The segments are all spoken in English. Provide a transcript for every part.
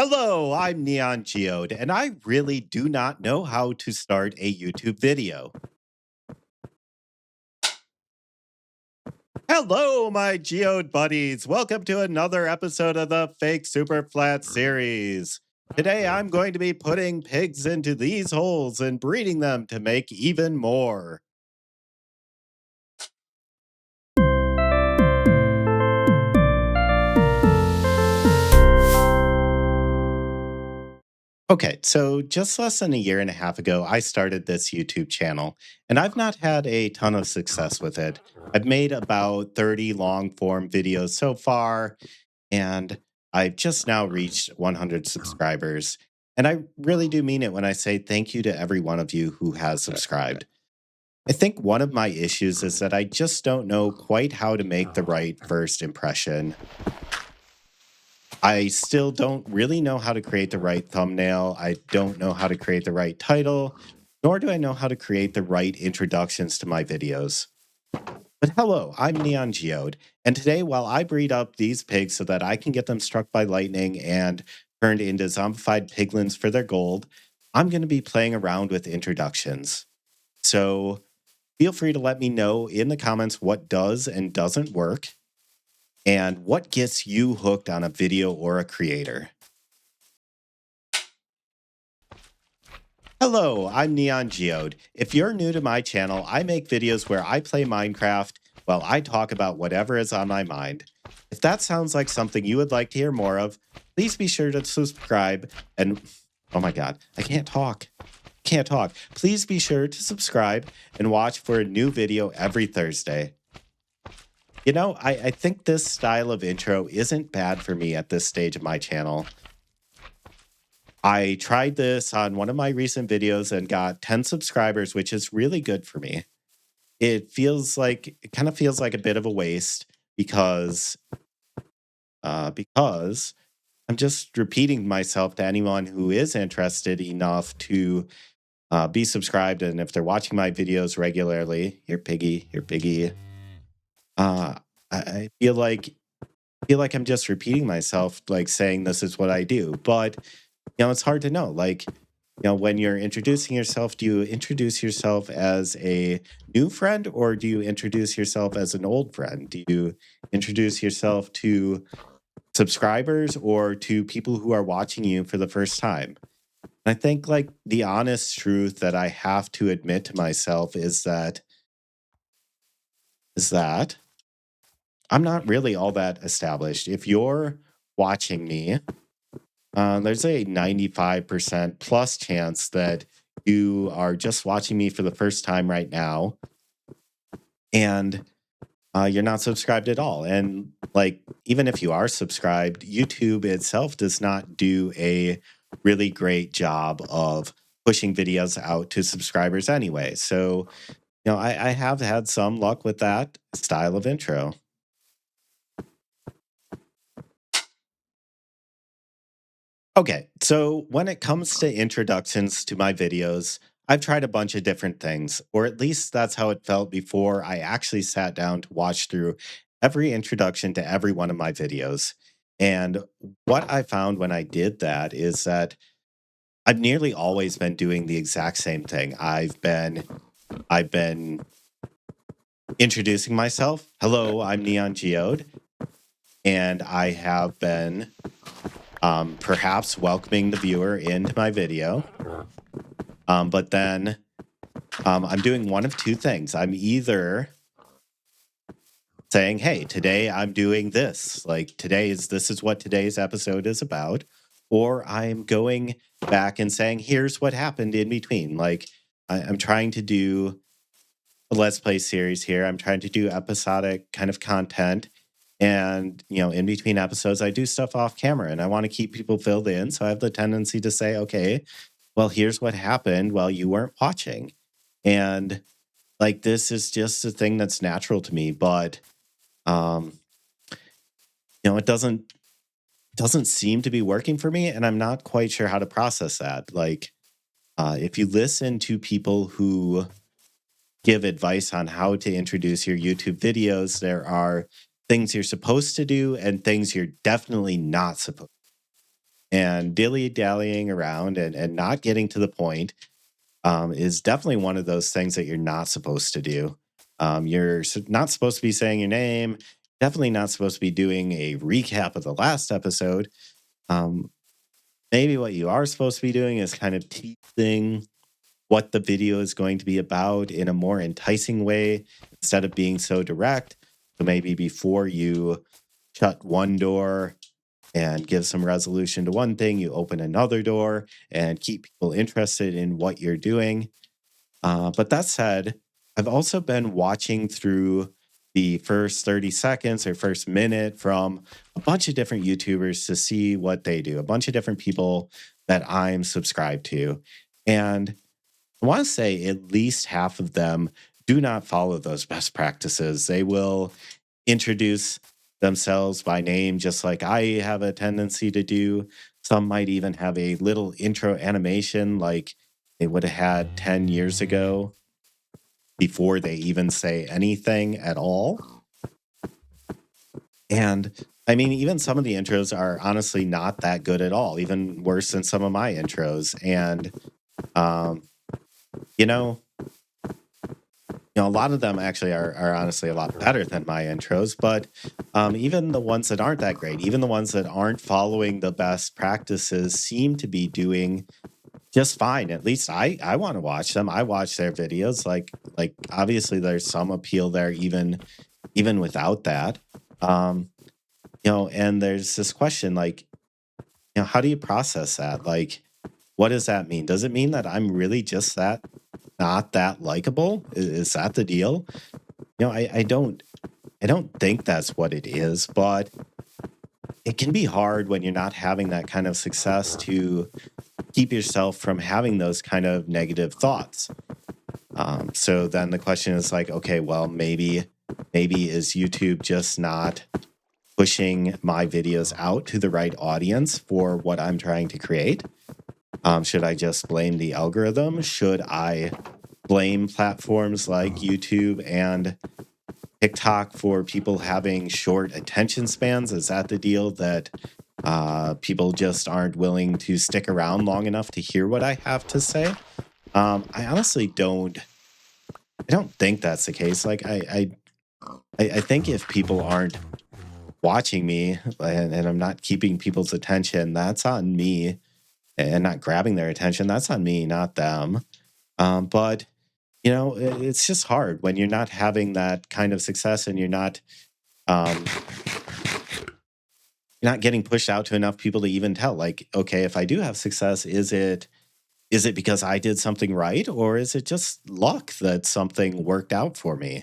Hello, I'm neongeode, and I really do not know how to start a YouTube video. Hello, my geode buddies. Welcome to another episode of the Fake Superflat series. Today, I'm going to be putting pigs into these holes and breeding them to make even more. Okay, so just less than a year and a half ago, I started this YouTube channel, and I've not had a ton of success with it. I've made about 30 long form videos so far, and I've just now reached 100 subscribers. And I really do mean it when I say thank you to every one of you who has subscribed. I think one of my issues is that I just don't know quite how to make the right first impression. I still don't really know how to create the right thumbnail. I don't know how to create the right title, nor do I know how to create the right introductions to my videos. But hello, I'm Neon Geode, and today, while I breed up these pigs so that I can get them struck by lightning and turned into zombified piglins for their gold, I'm going to be playing around with introductions. So feel free to let me know in the comments what does and doesn't work, and what gets you hooked on a video or a creator. Hello, I'm Neon Geode. If you're new to my channel, I make videos where I play Minecraft while I talk about whatever is on my mind. If that sounds like something you would like to hear more of, please be sure to subscribe and oh my god, I can't talk. Can't talk. Please be sure to subscribe and watch for a new video every Thursday. You know, I think this style of intro isn't bad for me at this stage of my channel. I tried this on one of my recent videos and got 10 subscribers, which is really good for me. It kind of feels like a bit of a waste because I'm just repeating myself to anyone who is interested enough to be subscribed. And if they're watching my videos regularly, here, piggy, here, piggy. I feel like I'm just repeating myself, like saying this is what I do. But it's hard to know. Like, when you're introducing yourself, do you introduce yourself as a new friend or do you introduce yourself as an old friend? Do you introduce yourself to subscribers or to people who are watching you for the first time? And I think like the honest truth that I have to admit to myself is that I'm not really all that established. If you're watching me, there's a 95% plus chance that you are just watching me for the first time right now, and you're not subscribed at all. And like, even if you are subscribed, YouTube itself does not do a really great job of pushing videos out to subscribers anyway. So, I have had some luck with that style of intro. Okay, so when it comes to introductions to my videos, I've tried a bunch of different things, or at least that's how it felt before I actually sat down to watch through every introduction to every one of my videos. And what I found when I did that is that I've nearly always been doing the exact same thing. I've been introducing myself. Hello, I'm Neon Geode, and I have been perhaps welcoming the viewer into my video. But then I'm doing one of two things. I'm either saying, hey, today I'm doing this. Like this is what today's episode is about. Or I'm going back and saying, here's what happened in between. Like I'm trying to do a Let's Play series here. I'm trying to do episodic kind of content. And, in between episodes, I do stuff off camera and I want to keep people filled in. So I have the tendency to say, okay, well, here's what happened while you weren't watching. And like, this is just a thing that's natural to me. But, it doesn't seem to be working for me. And I'm not quite sure how to process that. Like, if you listen to people who give advice on how to introduce your YouTube videos, there are things you're supposed to do and things you're definitely not supposed to. And dilly dallying around and not getting to the point is definitely one of those things that you're not supposed to do. Not supposed to be saying your name. Definitely not supposed to be doing a recap of the last episode. Um, Maybe what you are supposed to be doing is kind of teasing what the video is going to be about in a more enticing way instead of being so direct. So maybe before you shut one door and give some resolution to one thing, you open another door and keep people interested in what you're doing. But that said, I've also been watching through the first 30 seconds or first minute from a bunch of different YouTubers to see what they do, a bunch of different people that I'm subscribed to. And I want to say at least half of them do not follow those best practices. They will introduce themselves by name, just like I have a tendency to do. Some might even have a little intro animation like they would have had 10 years ago before they even say anything at all. And I mean, even some of the intros are honestly not that good at all, even worse than some of my intros. And, um, you know, a lot of them actually are honestly a lot better than my intros, but even the ones that aren't that great, even the ones that aren't following the best practices, seem to be doing just fine. At least I want to watch them. I watch their videos. Like obviously there's some appeal there even without that. Um, and there's this question like, how do you process that? Like, what does that mean? Does it mean that I'm really just that not that likable? Is that the deal? I don't think that's what it is, but it can be hard when you're not having that kind of success to keep yourself from having those kind of negative thoughts. So then the question is like, okay, well, maybe is YouTube just not pushing my videos out to the right audience for what I'm trying to create? Should I just blame the algorithm? Should I blame platforms like YouTube and TikTok for people having short attention spans? Is that the deal that people just aren't willing to stick around long enough to hear what I have to say? I honestly don't. I don't think that's the case. Like I think if people aren't watching me and I'm not keeping people's attention, that's on me, and not grabbing their attention, that's on me, not them. But it's just hard when you're not having that kind of success and um, you're not getting pushed out to enough people to even tell. Like, okay, if I do have success, is it because I did something right, or is it just luck that something worked out for me?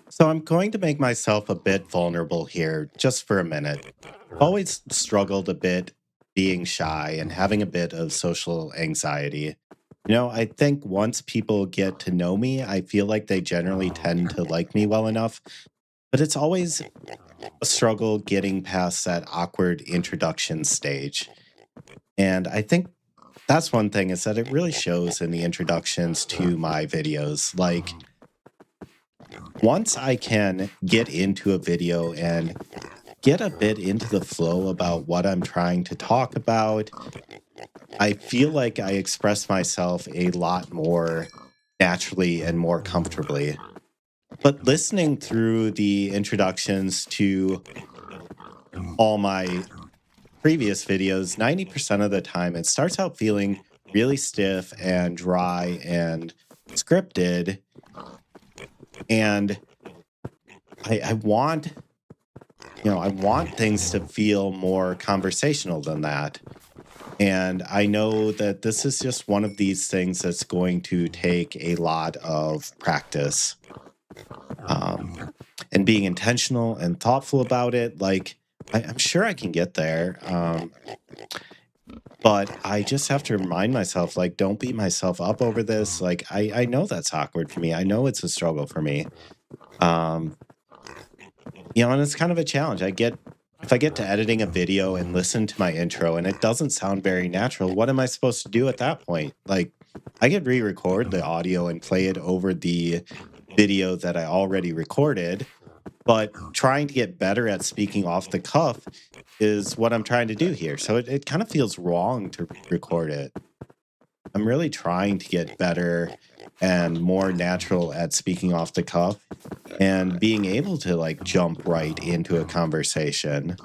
So I'm going to make myself a bit vulnerable here just for a minute. I've always struggled a bit being shy and having a bit of social anxiety. I think once people get to know me, I feel like they generally tend to like me well enough, but it's always a struggle getting past that awkward introduction stage. And I think that's one thing is that it really shows in the introductions to my videos. Like, once I can get into a video and get a bit into the flow about what I'm trying to talk about, I feel like I express myself a lot more naturally and more comfortably. But listening through the introductions to all my previous videos, 90% of the time, it starts out feeling really stiff and dry and scripted. And I want things to feel more conversational than that. And I know that this is just one of these things that's going to take a lot of practice, and being intentional and thoughtful about it. Like, I'm sure I can get there. But I just have to remind myself, like, don't beat myself up over this. Like, I know that's awkward for me. I know it's a struggle for me. Um, and it's kind of a challenge. If I get to editing a video and listen to my intro and it doesn't sound very natural, what am I supposed to do at that point? Like, I could re-record the audio and play it over the video that I already recorded, but trying to get better at speaking off the cuff is what I'm trying to do here. So it kind of feels wrong to record it. I'm really trying to get better and more natural at speaking off the cuff and being able to like jump right into a conversation.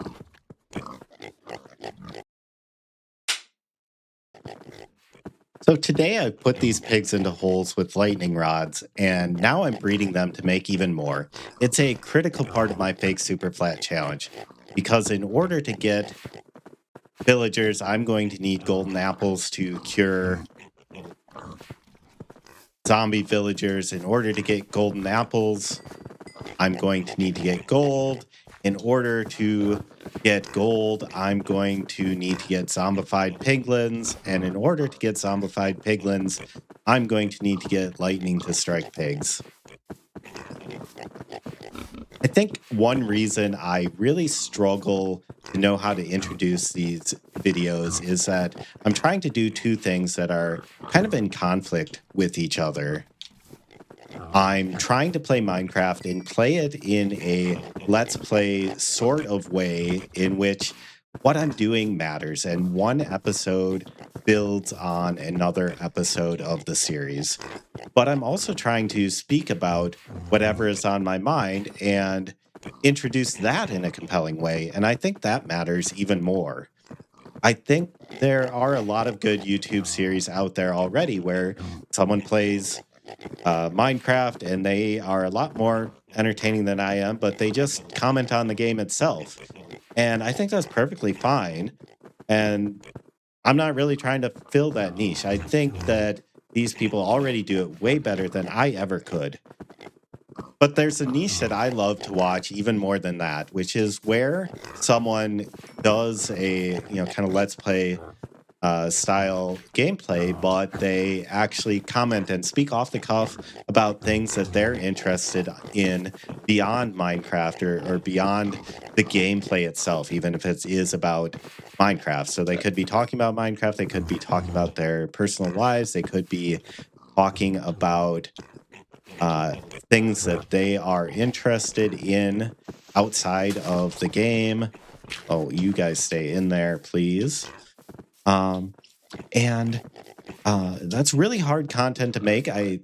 So today I put these pigs into holes with lightning rods, and now I'm breeding them to make even more. It's a critical part of my Fake Superflat challenge because in order to get villagers, I'm going to need golden apples to cure zombie villagers. In order to get golden apples, I'm going to need to get gold. In order to get gold, I'm going to need to get zombified piglins. And in order to get zombified piglins, I'm going to need to get lightning to strike pigs. I think one reason I really struggle to know how to introduce these videos is that I'm trying to do two things that are kind of in conflict with each other. I'm trying to play Minecraft and play it in a let's play sort of way in which what I'm doing matters and one episode builds on another episode of the series. But I'm also trying to speak about whatever is on my mind and introduce that in a compelling way. And I think that matters even more. I think there are a lot of good YouTube series out there already where someone plays Minecraft, and they are a lot more entertaining than I am, but they just comment on the game itself. And I think that's perfectly fine. And I'm not really trying to fill that niche. I think that these people already do it way better than I ever could. But there's a niche that I love to watch even more than that, which is where someone does a, kind of let's play style gameplay, but they actually comment and speak off the cuff about things that they're interested in beyond Minecraft or beyond the gameplay itself, even if it is about Minecraft. So they could be talking about Minecraft, they could be talking about their personal lives, they could be talking about things that they are interested in outside of the game. Oh, you guys stay in there, please. And that's really hard content to make. I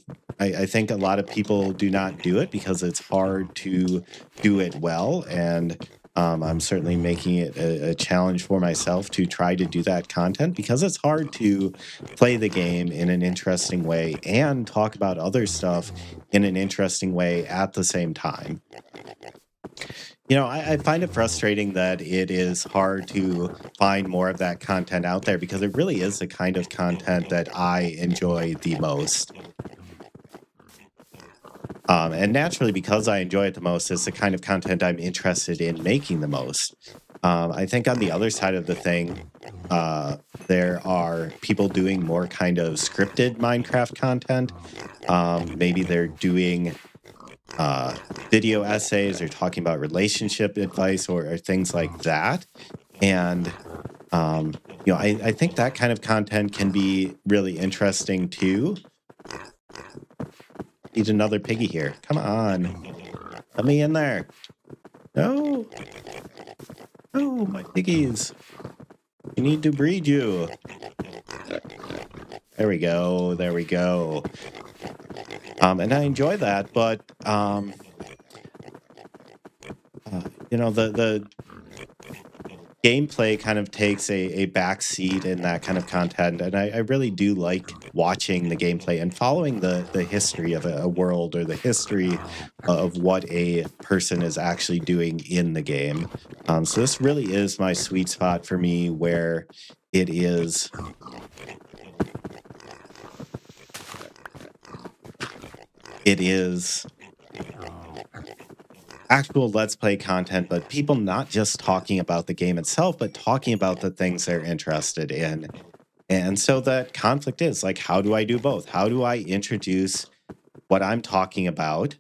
think a lot of people do not do it because it's hard to do it well. And I'm certainly making it a challenge for myself to try to do that content because it's hard to play the game in an interesting way and talk about other stuff in an interesting way at the same time. I find it frustrating that it is hard to find more of that content out there because it really is the kind of content that I enjoy the most. And naturally, because I enjoy it the most, it's the kind of content I'm interested in making the most. I think on the other side of the thing, there are people doing more kind of scripted Minecraft content. Maybe they're doing video essays or talking about relationship advice or things like that. And, I think that kind of content can be really interesting too. Need another piggy here. Come on. Let me in there. No. No, my piggies. We need to breed you. There we go. There we go. And I enjoy that, but the gameplay kind of takes a back seat in that kind of content, and I really do like watching the gameplay and following the history of a world or the history of what a person is actually doing in the game. So this really is my sweet spot for me, where it is actual let's play content, but people not just talking about the game itself, but talking about the things they're interested in. And so that conflict is like, how do I do both? How do I introduce what I'm talking about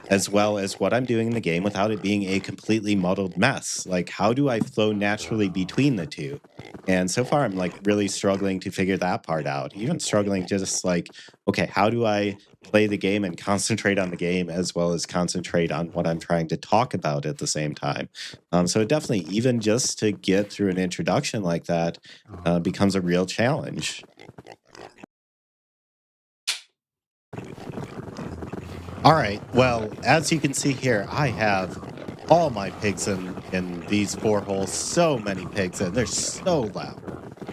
as well as what I'm doing in the game without it being a completely muddled mess. Like, how do I flow naturally between the two? And so far, I'm like really struggling to figure that part out. Even struggling to just like, okay, how do I play the game and concentrate on the game as well as concentrate on what I'm trying to talk about at the same time? So it definitely, even just to get through an introduction like that, becomes a real challenge. All right. Well, as you can see here, I have all my pigs in these four holes. So many pigs, and they're so loud.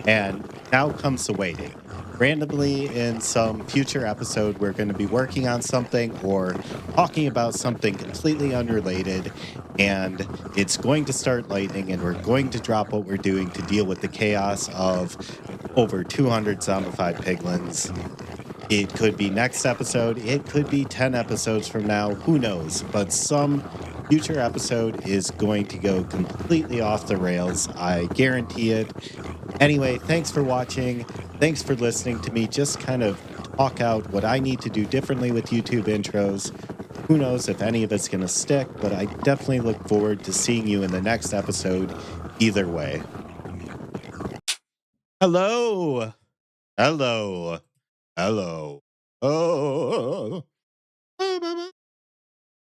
And now comes the waiting. Randomly, in some future episode, we're going to be working on something or talking about something completely unrelated. And it's going to start lightning, and we're going to drop what we're doing to deal with the chaos of over 200 zombified piglins. It could be next episode. It could be 10 episodes from now. Who knows? But some future episode is going to go completely off the rails. I guarantee it. Anyway, thanks for watching. Thanks for listening to me just kind of talk out what I need to do differently with YouTube intros. Who knows if any of it's going to stick, but I definitely look forward to seeing you in the next episode either way. Hello. Hello. Hello. Oh.